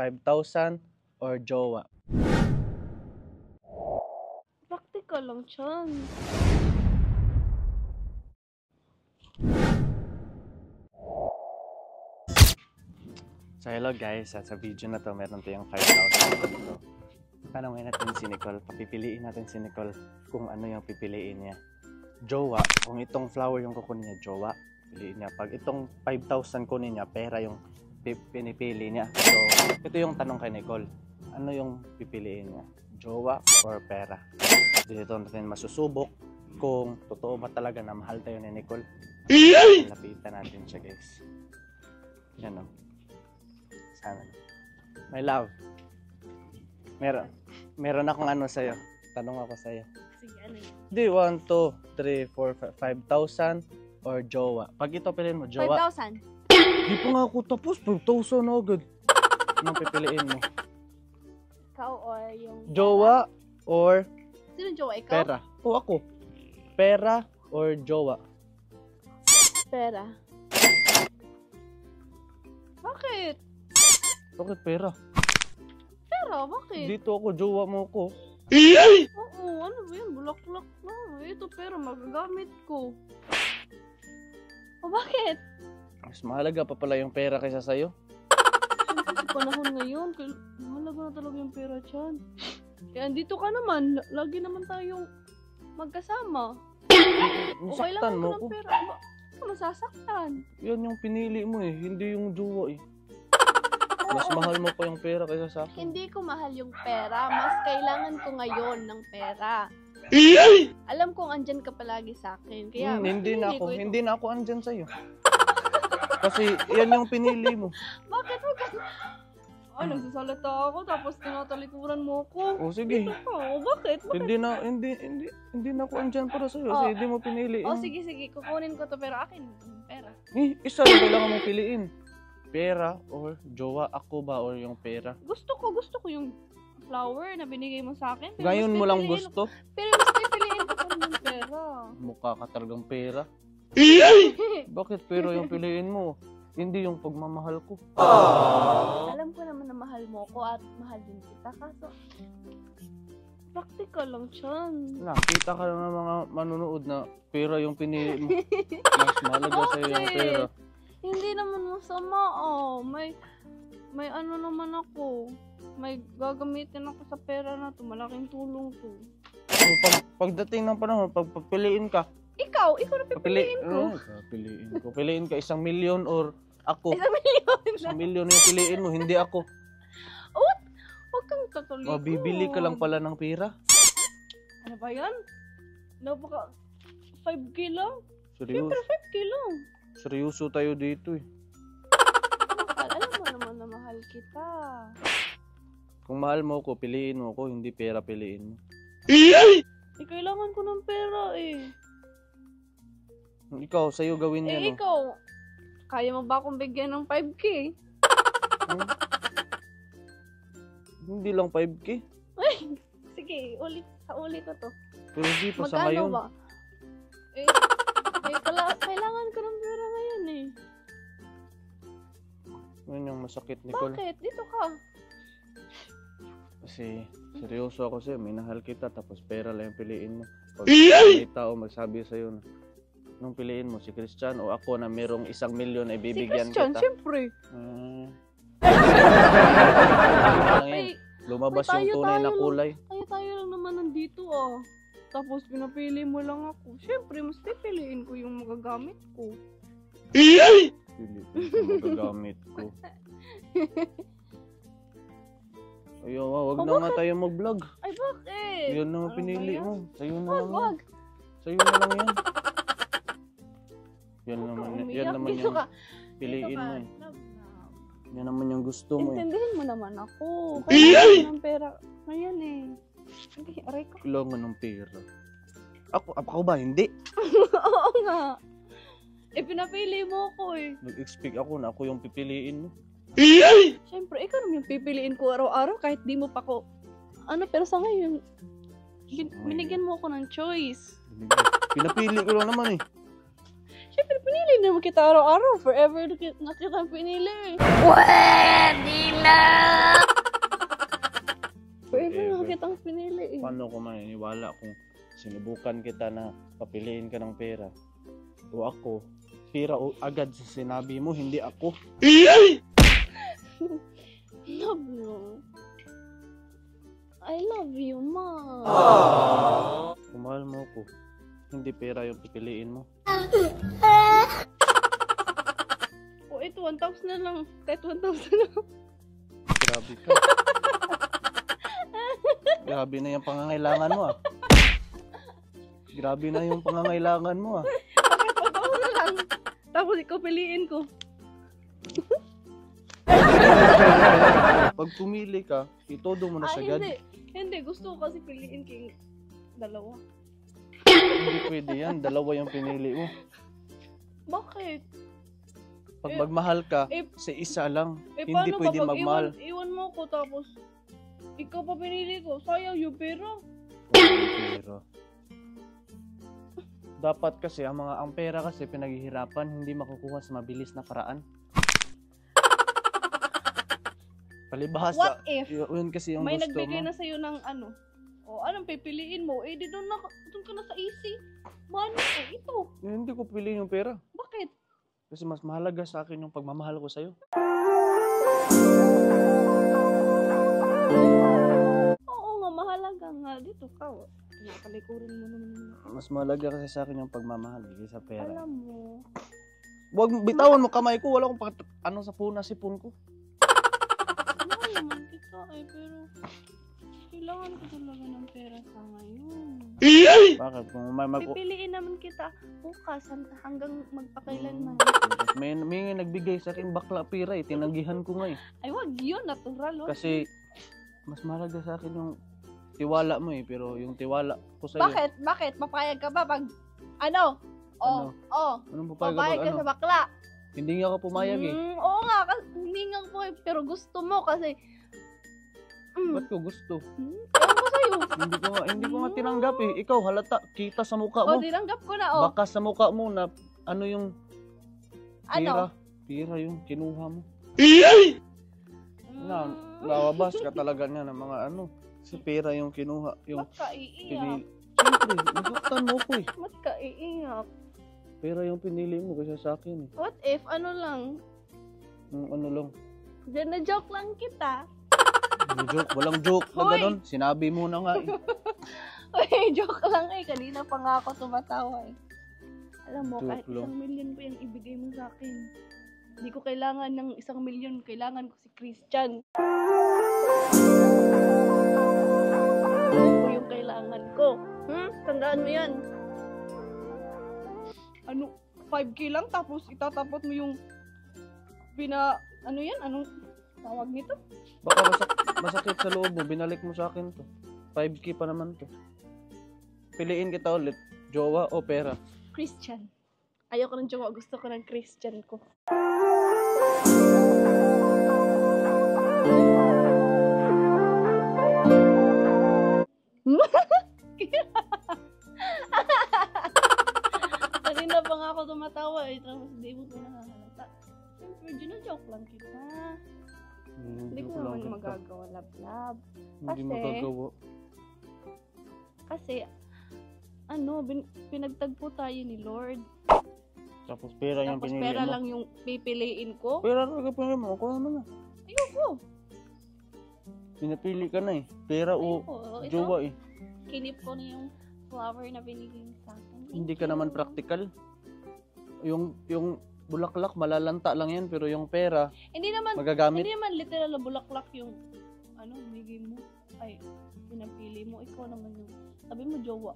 5,000 or jowa? Practical lang siyan. So hello guys, sa video na to meron tayong 5,000 dito. Tanungin natin si Nicole, papipiliin natin si Nicole kung ano yung pipiliin niya. Jowa, kung itong flower yung kukunin niya, jowa, piliin niya. Pag itong 5,000 kunin niya, pera yung pinipili niya. So ito yung tanong kay Nicole, ano yung pipiliin niya? Jowa or pera? Dito natin masusubok kung totoo ba talaga na mahal tayo ni Nicole. Lapitan natin siya guys. Yan o. Sana. My love. Meron akong ano sa'yo. Tanong ako sa'yo. Sige, ano yun? Di 1, 2, 3, 4, 5,000 or jowa? Pag ito piliin mo, jowa. 5,000. Di pa nga ako tapos, 5,000 na agad. Anong pipiliin mo? Ikaw or yung... Jowa or Sino jowa? Ikaw? pera? O ako. Pera or jowa? Pera. Bakit? Bakit pera? Pera, bakit? Dito ako, jowa mo ako. Oo, ano ba yun? Bulak-bulak na. Ito pera, magagamit ko. O bakit? Mas mahalaga pa pala yung pera kaysa sa'yo. Sa panahon ngayon, mahalaga na talaga yung pera dyan. Kaya andito ka naman, lagi naman tayong magkasama. O Nasaktan kailangan mo ko ko. ng pera. Ba, masasaktan. Yan yung pinili mo eh, hindi yung jowa eh. Mas mahal mo pa yung pera kaysa sa akin. Hindi ko mahal yung pera, mas kailangan ko ngayon ng pera. Alam kong andyan ka palagi sa akin, kaya Hindi na ako, ko ito. hindi na ako andyan sa'yo. Kasi yan yung pinili mo. Bakit mo ka? Ay, nagsasalita ako tapos tinatalikuran mo ako. O sige, Ito ka, o bakit? hindi na ako andyan para sa'yo kasi hindi mo pinili. O sige, kukunin ko to pero akin yung pera. Isa lang kailangan mong piliin. Pera or jowa, ako ba or yung pera? Gusto ko yung flower na binigay mo sa akin. Pero Ngayon mas mo lang pipiliin- gusto? Pero mas pipiliin ko pa rin yung pera. Mukha ka talagang pera. Bakit pera yung piliin mo? Hindi yung pagmamahal ko. Alam ko naman na mahal mo ko at mahal din kita. Kaso, practical lang siyan. Nakita ka ng mga manunood na pera yung pinili mo. Mas mahalaga sa'yo yung pera. Hindi naman masama, oh. May ano naman ako. May gagamitin ako sa pera na to. Malaking tulong to. So, pagdating ng panahon, pagpapiliin ka. Ikaw na pipiliin ko. Piliin ka 1 milyon or ako. 1 milyon. 1 milyon yung piliin mo, hindi ako. Huwag kang tatuloy. Bibili ka lang pala ng pera. Ano ba yan? Napaka 5K lang? Seryoso, Siyempre 5K lang. seryoso tayo dito eh. Alam mo naman na mahal kita. Kung mahal mo ko, piliin mo ko, hindi pera piliin mo. Kailangan ko ng pera eh. Ikaw, sa'yo gawin yan. Oh. Ikaw, kaya mo ba akong bigyan ng 5K? Hindi lang 5K. Sige, ulit ko to. Pero hindi pa sa Magkano ngayon. ba? Kailangan ko ng pera ngayon eh. Yun yung masakit, Nicole. Bakit? Dito ka. Kasi seryoso ako sa'yo, minahal kita, tapos pera lang yung piliin mo. Pag may tao magsabi sa'yo na, nung piliin mo, si Christian o ako na merong 1 milyon ay Si bibigyan Christian, kita. siyempre. Ay, lumabas yung tunay na kulay. Tayo lang naman nandito ah. Tapos pinapili mo lang ako. Siyempre, mas pipiliin ko yung magagamit ko. Piliin ko magagamit ko. Ayaw, wag na nga tayo mag-vlog. Ay, bakit? Yan na nga Ano pinili ba yan? mo. Sa'yo na lang yan. Wag. Sa'yo na lang yan. Yan Huwag naman, kang yan umiyak. naman Dito yung ka. piliin Dito ka. mo eh. Love. Yan naman yung gusto mo eh. Intindihin mo naman ako. Kailangan ko ng pera. Ngayon eh. Hindi, aray ko. Kailangan ng pera. Ako ba? Hindi. Oo nga. Pinapili mo ako eh. Nag-expect ako na ako yung pipiliin mo. Siyempre, ikaw naman yung pipiliin ko araw-araw kahit di mo pa ko. Pero sa ngayon, binigyan mo ako ng choice. Pinapili ko lang naman eh. Siyempre, pinili naman kita araw-araw. Forever na kita pinili eh. Pwede na! paano ako maniniwala kung sinubukan kita na papiliin ka ng pera? O ako, pera o agad sa sinabi mo, hindi ako. Love you. I love you, ma. Kung mahal mo ako, hindi pera yung pipiliin mo. O ito, 1,000 na lang. Kahit 1,000 na lang. Grabe ka. Grabe na yung pangangailangan mo ah. Grabe na yung pangangailangan mo ah. Kahit 1,000 na lang. Tapos ikaw piliin ko. Pag pumili ka, itodo mo na sagad. Hindi. Hindi. Gusto ko kasi piliin kay dalawa. Hindi pwede yan. Dalawa yung pinili mo. Bakit? Pag magmahal ka, sa isa lang. Hindi pwede magmahal. Iwan mo ko tapos ikaw pa pinili ko. Sayang yung pera. Pero dapat kasi ang pera kasi pinaghihirapan, hindi makukuha sa mabilis na paraan. Palibhasa. What if Yun kasi yung may gusto nagbigay mo. na sa'yo ng ano? O anong pipiliin mo? Eh di doon ka na sa easy. Money eh. Ito. Hindi ko piliin yung pera. Bakit? Kasi mas mahalaga sa akin yung pagmamahal ko sa'yo. Oo nga, mahalaga nga. Dito ka. Nakalikurin mo naman. Mas mahalaga kasi sa akin yung pagmamahal sa pera. Alam mo. Huwag bitawan mo kamay ko. Wala akong sipon ko. Mahal naman kita eh. Pero kailangan ko talaga ng pera sa ngayon. Bakit? Kung may Pipiliin naman kita bukas hanggang magpakailanman. may nagbigay sa akin bakla pera eh. Tinanggihan ko nga eh. Ay wag yun. Natural. Wag. Kasi mas mahalaga sa akin yung tiwala mo eh. Pero yung tiwala ko sa'yo. Bakit? Papayag ka ba pag ano? Anong papayag Papayag ka ka ano? sa bakla. Hindi nga ako pumayag eh. Oo nga, hindi nga po eh. Pero gusto mo kasi Ba't ko gusto? ewan ko sa'yo. Hindi ko nga tinanggap eh. Ikaw halata, kita sa mukha mo. Tinanggap ko na Baka sa mukha mo na ano yung Ano? Pira yung kinuha mo. Mm. Lawabas ka talaga niya ng mga ano. Si pera yung kinuha. Yung Ba't ka iiyak? Siyempre, nasaktan mo ko eh. Ba't ka iiyak? Pera yung pinili mo kasi sa akin eh. What if, ano lang? Yung ano lang. Diyan na joke lang kita. Joke, walang joke na Hoy! ganun. Sinabi mo na nga eh. Uy, joke lang eh. Kanina pa nga ako tumatawa eh. Alam mo, Joke kahit lang. 1 million pa yung ibigay mo sa akin. Hindi ko kailangan ng 1 million. Kailangan ko si Christian. Ito yung kailangan ko. Tandaan mo yan. Ano, 5K lang tapos itatapot mo yung ano yan? Anong tawag nito? Baka masakit sa loob mo. Binalik mo sa akin to. 5K pa naman to. Piliin kita ulit. Jowa o pera? Christian. Ayoko ng jowa. Gusto ko ng Christian ko. Kanina pa nga ako tumatawa eh. Tapos hindi mo pinahahalata. Medyo na joke lang kita. Hindi ko naman magagawa lab-lab. Hindi Kasi- magagawa. Kasi, pinagtagpo tayo ni Lord. Tapos pera yung Tapos pinili pera mo. lang yung pipiliin ko. Pera talaga pinili mo. Ako ano na. Ayoko. Pinapili ka na eh. Pera o Ayoko. Ito, jowa eh. kinip ko na yung flower na binigay mo sa akin. Thank Hindi ka you. naman practical. Yung bulaklak malalanta lang yan pero yung pera Hindi naman magagamit. literal na bulaklak yung binigay mo. Ay, pinapili mo. Ikaw naman yung, sabi mo jowa.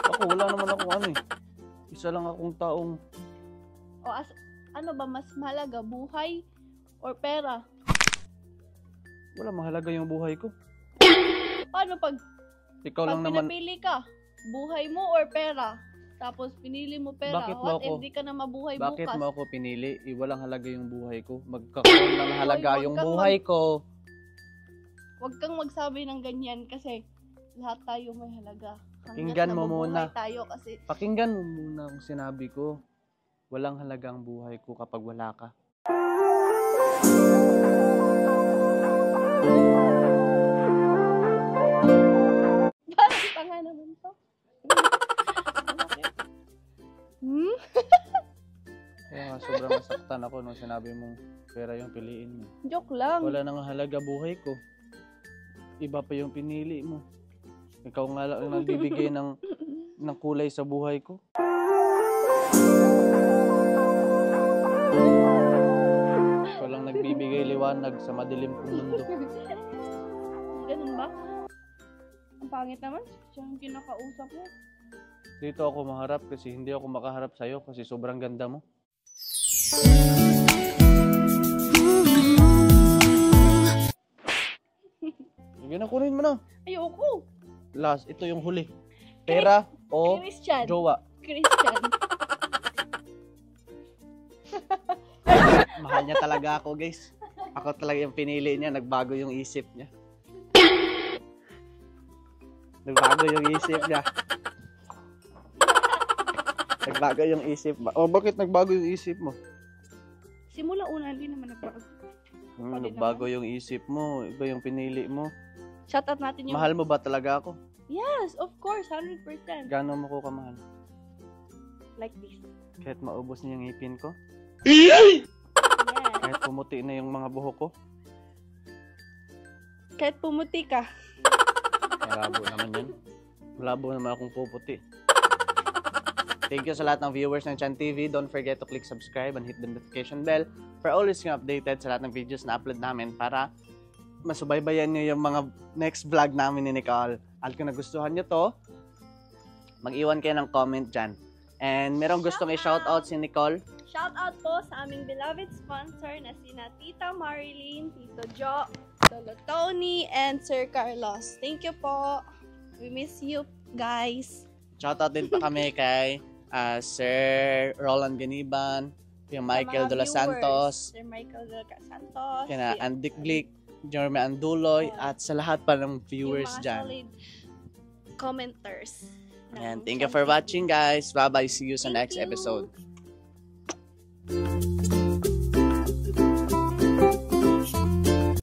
Ako wala naman ako ano eh. Isa lang akong taong O ano ba mas mahalaga, buhay or pera? wala mahalaga yung buhay ko. Paano pag Ikaw lang naman. pinapili ka, buhay mo or pera? Tapos pinili mo pera. Bakit mo What ako- if di ka na mabuhay Bakit bukas? mo ako pinili? Walang halaga yung buhay ko. Magkakaroon ng halaga Hoy, yung wag kang buhay ko. Huwag kang magsabi ng ganyan kasi lahat tayo may halaga. Pakinggan mo muna. Tayo kasi Pakinggan mo muna ang sinabi ko. Walang halaga ang buhay ko kapag wala ka. nasaktan ako nung sinabi mong pera yung piliin mo. Joke lang. Wala nang halaga buhay ko. Iba pa yung pinili mo. Ikaw nga lang ang nagbibigay ng kulay sa buhay ko. Ikaw lang nagbibigay liwanag sa madilim kong mundo. Ganun ba? Ang pangit naman. Siya yung kinakausap mo. Dito ako maharap kasi hindi ako makaharap sa'yo kasi sobrang ganda mo. Sige na, kunin mo na. Ayoko. Last, ito yung huli. Pera o Christian. jowa. Christian. Mahal niya talaga ako, guys. Ako talaga yung pinili niya. Nagbago yung isip niya. Nagbago yung isip niya. Nagbago yung isip ba? Oh, bakit nagbago yung isip mo? Simula una, hindi naman nagbago. Nagbago yung isip mo. Iba yung pinili mo. Shout out natin yung... Mahal mo ba talaga ako? Yes, of course, 100%. Gano'n mo ko kamahal? Like this. Kahit maubos niya yung ngipin ko? Yes. Kahit pumuti na yung mga buhok ko? Kahit pumuti ka. Malabo naman yun. Malabo naman akong puputi. Thank you sa lahat ng viewers ng Chan TV. Don't forget to click subscribe and hit the notification bell for always being updated sa lahat ng videos na upload namin para masubaybayan nyo yung mga next vlog namin ni Nicole. At kung nagustuhan nyo to, mag-iwan kayo ng comment dyan. And merong gustong i-shoutout si Nicole. Shout out po sa aming beloved sponsor na sina Tita Marilyn, Tito Jo, Lolo Tony, and Sir Carlos. Thank you po. We miss you guys. Shoutout din pa kami kay Sir Roland Ganiban, yung Michael de los Santos, Sir Michael de los Santos, kina Andic Glick, Jeremy Anduloy, at sa lahat pa ng viewers yung mga dyan. solid commenters. And thank you for watching, guys. Bye-bye. See you sa next episode. you.